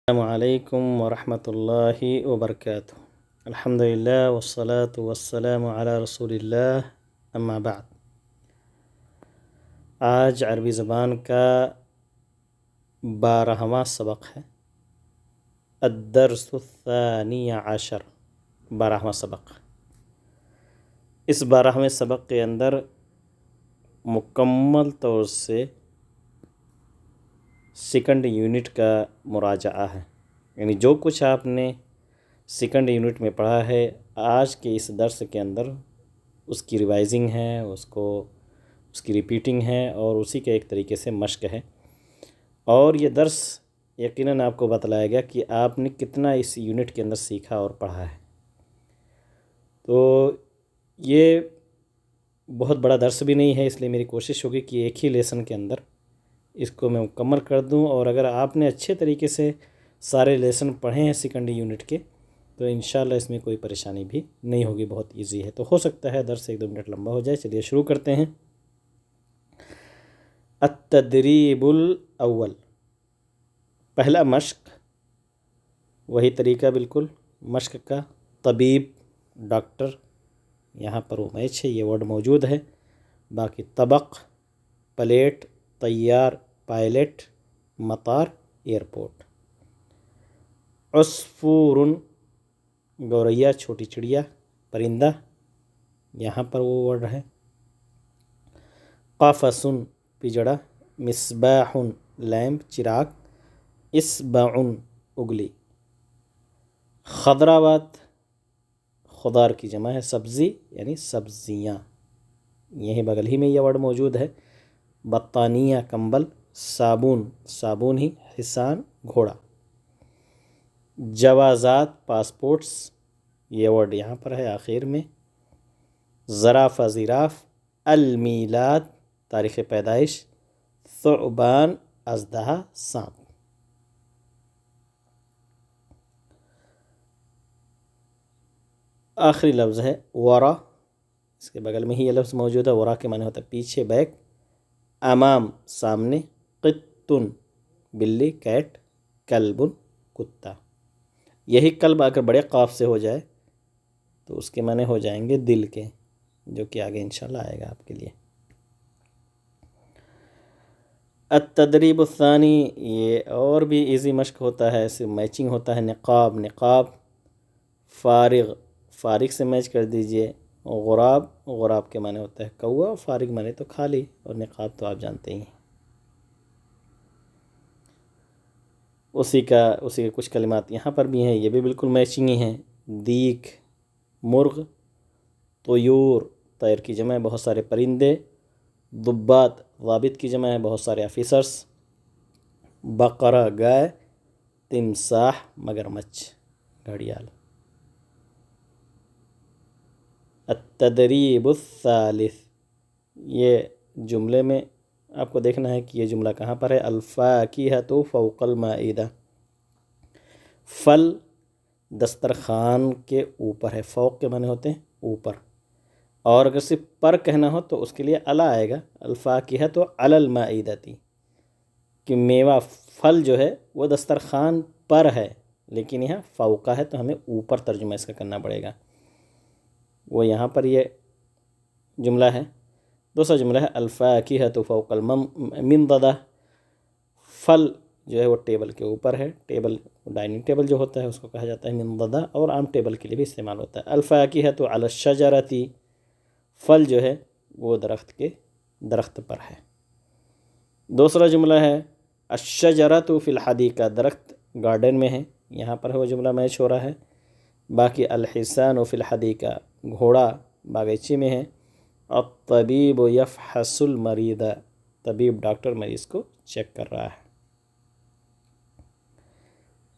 السلام علیکم ورحمۃ اللہ وبرکاتہ۔ الحمدللہ والصلاة والسلام علی رسول اللہ، اما بعد۔ آج عربی زبان کا 12واں سبق ہے، الدرس الثانی عشر، 12واں سبق۔ اس 12ویں سبق کے اندر مکمل طور سے سیکنڈ یونٹ کا مراجعہ ہے، یعنی جو کچھ آپ نے سیکنڈ یونٹ میں پڑھا ہے آج کے اس درس کے اندر اس کی ریوائزنگ ہے، اس کی ریپیٹنگ ہے اور اسی کے ایک طریقے سے مشق ہے، اور یہ درس یقیناً آپ کو بتلایا گیا کہ آپ نے کتنا اس یونٹ کے اندر سیکھا اور پڑھا ہے۔ تو یہ بہت بڑا درس بھی نہیں ہے، اس لیے میری کوشش ہوگی کہ ایک ہی لیسن کے اندر اس کو میں مکمل کر دوں، اور اگر آپ نے اچھے طریقے سے سارے لیسن پڑھے ہیں سیکنڈ یونٹ کے تو انشاءاللہ اس میں کوئی پریشانی بھی نہیں ہوگی، بہت ایزی ہے۔ تو ہو سکتا ہے درس 1-2 منٹ لمبا ہو جائے۔ چلیے شروع کرتے ہیں۔ التدریب الاول، پہلا مشق، وہی طریقہ بالکل مشق کا، طبیب، ڈاکٹر، یہاں پر وہ میچ ہے، یہ ورڈ موجود ہے، باقی طبق، پلیٹ، طیار، پائلٹ، مطار، ایئرپورٹ۔ عصفور، گوریا، چھوٹی چڑیا، پرندہ، یہاں پر وہ ورڈ ہے۔ قفص، پجڑا، مصباح، لیمپ، چراغ، اصبع، اگلی۔ خضراوات، خضار کی جمع ہے، سبزی یعنی سبزیاں، یہیں بغل ہی میں یہ ورڈ موجود ہے۔ بطانیہ، کمبل، صابون، صابن ہی، حصان، گھوڑا۔ جوازات، پاسپورٹس، یہ ورڈ یہاں پر ہے آخر میں۔ زرافہ، زراف۔ المیلاد، تاریخ پیدائش۔ ثعبان، اژدہا، سانپ۔ آخری لفظ ہے ورا، اس کے بغل میں ہی یہ لفظ موجود ہے، ورا کے معنی ہوتا ہے پیچھے، بیک۔ امام، سامنے۔ قطن، بلی، کیٹ۔ کلب، کتا۔ یہی کلب اگر بڑے قاف سے ہو جائے تو اس کے معنی ہو جائیں گے دل کے، جو کہ آگے انشاءاللہ آئے گا آپ کے لیے۔ التدریب الثانی، یہ اور بھی ایزی مشق ہوتا ہے، صرف میچنگ ہوتا ہے۔ نقاب، نقاب۔ فارغ، فارغ سے میچ کر دیجئے۔ غراب، غراب کے معنی ہوتا ہے کوا، فارغ معنی تو خالی، اور نقاب تو آپ جانتے ہی ہیں۔ اسی کے کچھ کلمات یہاں پر بھی ہیں، یہ بھی بالکل میچنگ ہی ہیں۔ دیگ، مرغ۔ طیور، طیر کی جمع ہے، بہت سارے پرندے۔ ضباط، ضابط کی جمع ہے، بہت سارے آفیسرس۔ بقرہ، گائے۔ تمساح، مگرمچھ، گھڑیال۔ التدریب الثالث، یہ جملے میں آپ کو دیکھنا ہے کہ یہ جملہ کہاں پر ہے۔ الفاکہۃ فوق المائدہ، پھل دسترخوان کے اوپر ہے، فوق کے معنی ہوتے ہیں اوپر، اور اگر صرف پر کہنا ہو تو اس کے لیے علی آئے گا۔ الفاکہۃ علی المائدۃ، کہ میوہ، پھل جو ہے وہ دسترخوان پر ہے، لیکن یہاں فوقہ ہے تو ہمیں اوپر ترجمہ اس کا کرنا پڑے گا، وہ یہاں پر یہ جملہ ہے۔ دوسرا جملہ ہے الفاکہۃ فوق المنضدہ، پھل جو ہے وہ ٹیبل کے اوپر ہے، ٹیبل ڈائننگ ٹیبل جو ہوتا ہے اس کو کہا جاتا ہے منضدہ، اور عام ٹیبل کے لیے بھی استعمال ہوتا ہے۔ الفاکہۃ علی الشجرۃ، پھل جو ہے وہ درخت پر ہے۔ دوسرا جملہ ہے الشجرۃ فی الحدیقہ، درخت گارڈن میں ہے، یہاں پر وہ جملہ میچ ہو رہا ہے۔ باقی الحصان فی الحدیقہ، گھوڑا باغیچے میں ہے۔ الطبیب یفحص المریض، طبیب ڈاکٹر مریض کو چیک کر رہا ہے۔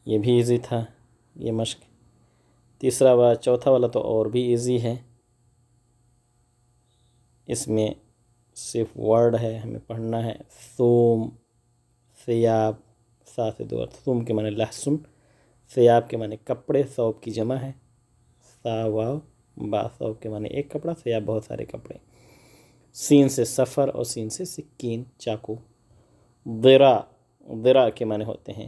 یہ بھی ایزی تھا یہ مشق۔ چوتھا والا تو اور بھی ایزی ہے، اس میں صرف ورڈ ہے، ہمیں پڑھنا ہے۔ ثوم، ثیاب، ساتھ دو، ثوم کے معنی لہسن، ثیاب کے معنی کپڑے، ثوب کی جمع ہے، واو با، ثوب کے معنی ایک کپڑا، ثیاب بہت سارے کپڑے۔ سین سے سفر اور سین سے سکین، چاقو۔ ذراع، ذراع کے معنی ہوتے ہیں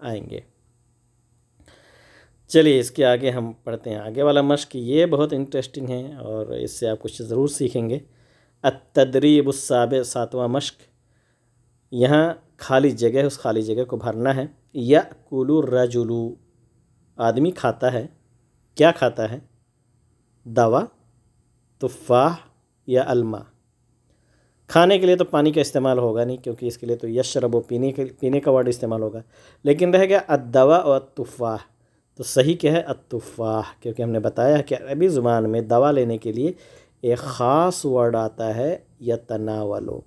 آئیں گے۔ چلیے اس کے آگے ہم پڑھتے ہیں آگے والا مشق، یہ بہت انٹرسٹنگ ہے اور اس سے آپ کچھ ضرور سیکھیں گے۔ التدریب السابع، 7واں مشق، یہاں خالی جگہ، اس خالی جگہ کو بھرنا ہے۔ یأکل الرجل، آدمی کھاتا ہے، کیا کھاتا ہے؟ دوا، تفاح یا الماء۔ کھانے کے لیے تو پانی کا استعمال ہوگا نہیں، کیونکہ اس کے لیے تو یشرب، پینے کا ورڈ استعمال ہوگا، لیکن رہ گیا الدوا اور التفاح، تو صحیح کیا ہے؟ التفاح، کیونکہ ہم نے بتایا کہ عربی زبان میں دوا لینے کے لیے ایک خاص ورڈ آتا ہے، یتناولو،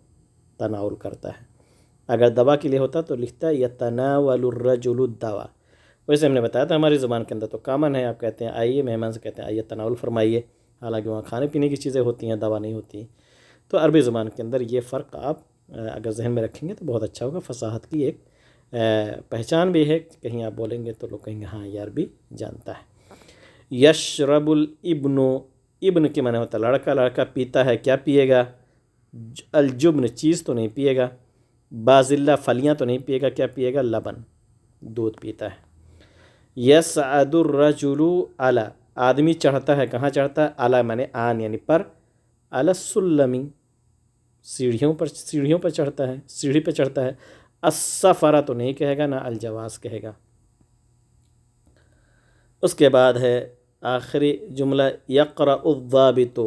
تناول کرتا ہے۔ اگر دوا کے لیے ہوتا تو لکھتا ہے یتناول الرجل الدوا۔ ویسے ہم نے بتایا تھا ہماری زبان کے اندر تو کامن ہے، آپ کہتے ہیں آئیے، مہمان سے کہتے ہیں آئیے تناول فرمائیے، حالانکہ وہاں کھانے پینے کی چیزیں ہوتی ہیں، دوا نہیں ہوتی۔ تو عربی زبان کے اندر یہ فرق آپ اگر ذہن میں رکھیں گے تو بہت اچھا ہوگا، فصاحت کی ایک پہچان بھی ہے، کہیں آپ بولیں گے تو لوگ کہیں گے ہاں یہ عربی جانتا ہے۔ یشرب الابن، ابن کے معنی ہوتا ہے لڑکا، لڑکا پیتا ہے، کیا پیے گا؟ الجبن، چیز تو نہیں پیے گا۔ بازلہ، پھلیاں تو نہیں پیے گا، کیا پیے گا؟ لبن، دودھ پیتا ہے۔ یصعد الرجل علی، آدمی چڑھتا ہے، کہاں چڑھتا ہے؟ علی معنی آن یعنی پر، علی السلم، سیڑھیوں پر چڑھتا ہے، سیڑھی پہ چڑھتا ہے۔ السفر تو نہیں کہے گا، نہ الجواز کہے گا۔ اس کے بعد ہے آخری جملہ، یقرأ الضابط،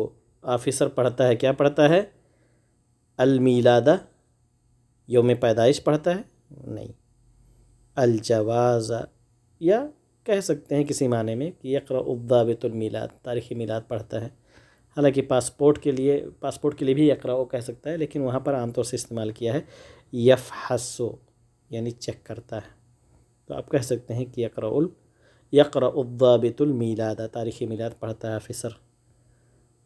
آفیسر پڑھتا ہے، کیا پڑھتا ہے؟ المیلادہ، یوم پیدائش پڑھتا ہے؟ نہیں، الجواز، یا کہہ سکتے ہیں کسی معنی میں کہ یقرأ الضابط المیلاد، تاریخ میلاد پڑھتا ہے۔ حالانکہ پاسپورٹ کے لیے بھی یقرأ کہہ سکتا ہے، لیکن وہاں پر عام طور سے استعمال کیا ہے یفحص، یعنی چیک کرتا ہے۔ تو آپ کہہ سکتے ہیں کہ یقرأ الضابط المیلاد، تاریخ میلاد پڑھتا ہے آفیسر۔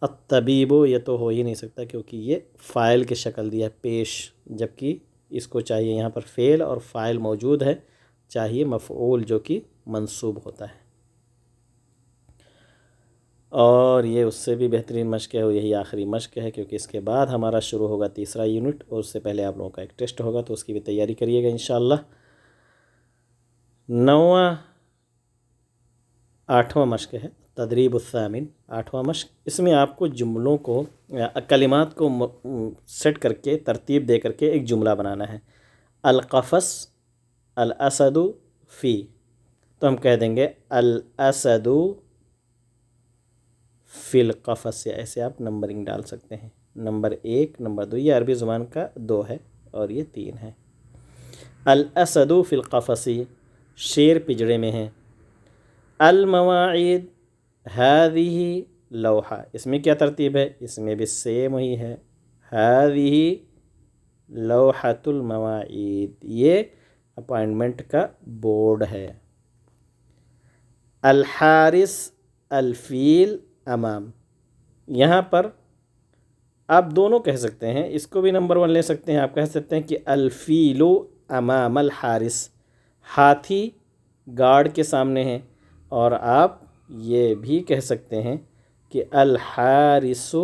الطبیب، یہ تو ہو ہی نہیں سکتا کیونکہ یہ فاعل کی شکل دیا ہے پیش، جبکہ اس کو چاہیے یہاں پر فعل اور فاعل موجود ہے، چاہیے مفعول جو کہ منصوب ہوتا ہے۔ اور یہ اس سے بھی بہترین مشق ہے، اور یہی آخری مشق ہے، کیونکہ اس کے بعد ہمارا شروع ہوگا تیسرا یونٹ، اور اس سے پہلے آپ لوگوں کا ایک ٹیسٹ ہوگا، تو اس کی بھی تیاری کریے گا انشاءاللہ۔ 8واں مشق ہے تدریب الثامن، 8واں مشق، اس میں آپ کو جملوں کو، کلمات کو سیٹ کر کے، ترتیب دے کر کے ایک جملہ بنانا ہے۔ القفص، الاسد فی، تو ہم کہہ دیں گے الاسد فی القفص، ایسے آپ نمبرنگ ڈال سکتے ہیں، نمبر 1، نمبر 2، یہ عربی زبان کا 2 ہے اور یہ 3 ہے۔ الاسد فی القفص، شیر پجڑے میں ہے۔ المواعید هذه لوحہ، اس میں کیا ترتیب ہے؟ اس میں بھی سیم وہی ہے، هذه لوحۃ المواعید، یہ اپائنٹمنٹ کا بورڈ ہے۔ الحارس الفیل امام، یہاں پر آپ دونوں کہہ سکتے ہیں، اس کو بھی نمبر 1 لے سکتے ہیں، آپ کہہ سکتے ہیں کہ الفیل امام الحارس، ہاتھی گارڈ کے سامنے ہے، اور آپ یہ بھی کہہ سکتے ہیں کہ الحارس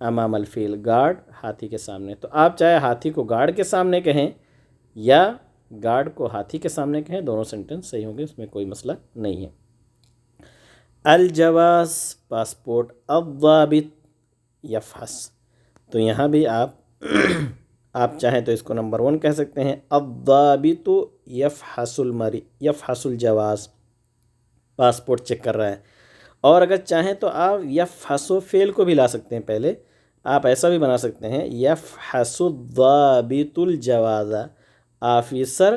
امام الفیل، گارڈ ہاتھی کے سامنے۔ تو آپ چاہے ہاتھی کو گارڈ کے سامنے کہیں یا گارڈ کو ہاتھی کے سامنے کہیں، دونوں سینٹنس صحیح ہوں گے، اس میں کوئی مسئلہ نہیں ہے۔ الجواز، پاسپورٹ۔ الضابط یفحص، تو یہاں بھی آپ چاہیں تو اس کو نمبر 1 کہہ سکتے ہیں، الضابط یفحص الجواز، پاسپورٹ چیک کر رہا ہے۔ اور اگر چاہیں تو آپ یفحص فعل کو بھی لا سکتے ہیں، پہلے آپ ایسا بھی بنا سکتے ہیں، یفحص الضابط الجواز، آفیسر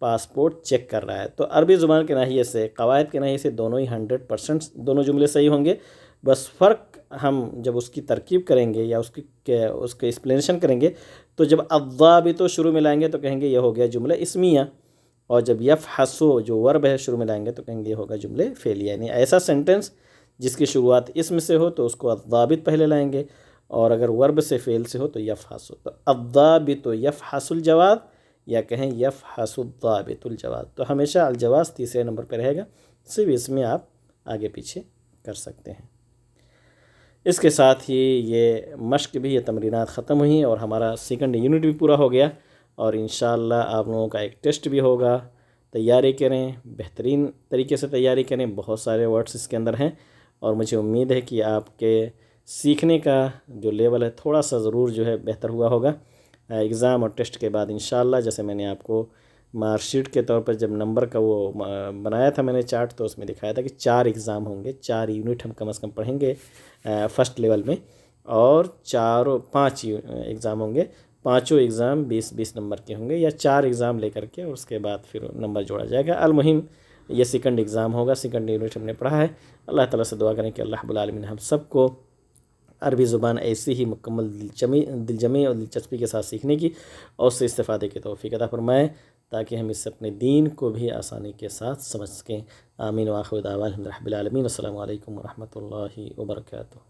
پاسپورٹ چیک کر رہا ہے۔ تو عربی زبان کے ناحیے سے، قواعد کے ناحیے سے دونوں ہی 100% دونوں جملے صحیح ہوں گے، بس فرق ہم جب اس کی ترکیب کریں گے یا اس کی ایکسپلینیشن کریں گے تو جب الضابط شروع میں لائیں گے تو کہیں گے یہ ہو گیا جملہ اسمیہ، اور جب یفحص جو ورب ہے شروع میں لائیں گے تو کہیں گے یہ ہوگا جملے فعلیہ، یعنی ایسا سینٹنس جس کی شروعات اسم سے ہو تو اس کو الضابط پہلے لائیں گے، اور اگر ورب سے فعل سے ہو تو یفحص، تو الضابط یفحص الجواز، یا کہیں یفحص الضابط الجواز، تو ہمیشہ الجواز تیسرے نمبر پہ رہے گا، صرف اس میں آپ آگے پیچھے کر سکتے ہیں۔ اس کے ساتھ ہی یہ مشق بھی، یہ تمرینات ختم ہوئیں اور ہمارا سیکنڈ یونٹ بھی پورا ہو گیا، اور انشاءاللہ آپ لوگوں کا ایک ٹیسٹ بھی ہوگا۔ تیاری کریں، بہترین طریقے سے تیاری کریں، بہت سارے ورڈس اس کے اندر ہیں، اور مجھے امید ہے کہ آپ کے سیکھنے کا جو لیول ہے تھوڑا سا ضرور جو ہے بہتر ہوا ہوگا۔ ایگزام اور ٹیسٹ کے بعد انشاءاللہ، جیسے میں نے آپ کو مارک شیٹ کے طور پر جب نمبر کا وہ بنایا تھا میں نے چارٹ، تو اس میں دکھایا تھا کہ 4 ایگزام ہوں گے، 4 یونٹ ہم کم از کم پڑھیں گے فرسٹ لیول میں، اور 5 ایگزام ہوں گے، پانچوں ایگزام 20-20 نمبر کے ہوں گے، یا 4 ایگزام لے کر کے، اور اس کے بعد پھر نمبر جوڑا جائے گا۔ المہم یہ سیکنڈ ایگزام ہوگا، سیکنڈ یونٹ ہم نے پڑھا ہے۔ اللہ تعالیٰ سے دعا کریں کہ اللہ رب العالمین ہم سب کو عربی زبان ایسی ہی مکمل دلجمی اور دلچسپی کے ساتھ سیکھنے کی اور اس سے استفادے کی توفیق عطا فرمائے، تاکہ ہم اس سے اپنے دین کو بھی آسانی کے ساتھ سمجھ سکیں۔ آمین وآخر دعوانا الحمد للہ رب العالمین۔ السلام علیکم ورحمۃ اللہ وبرکاتہ۔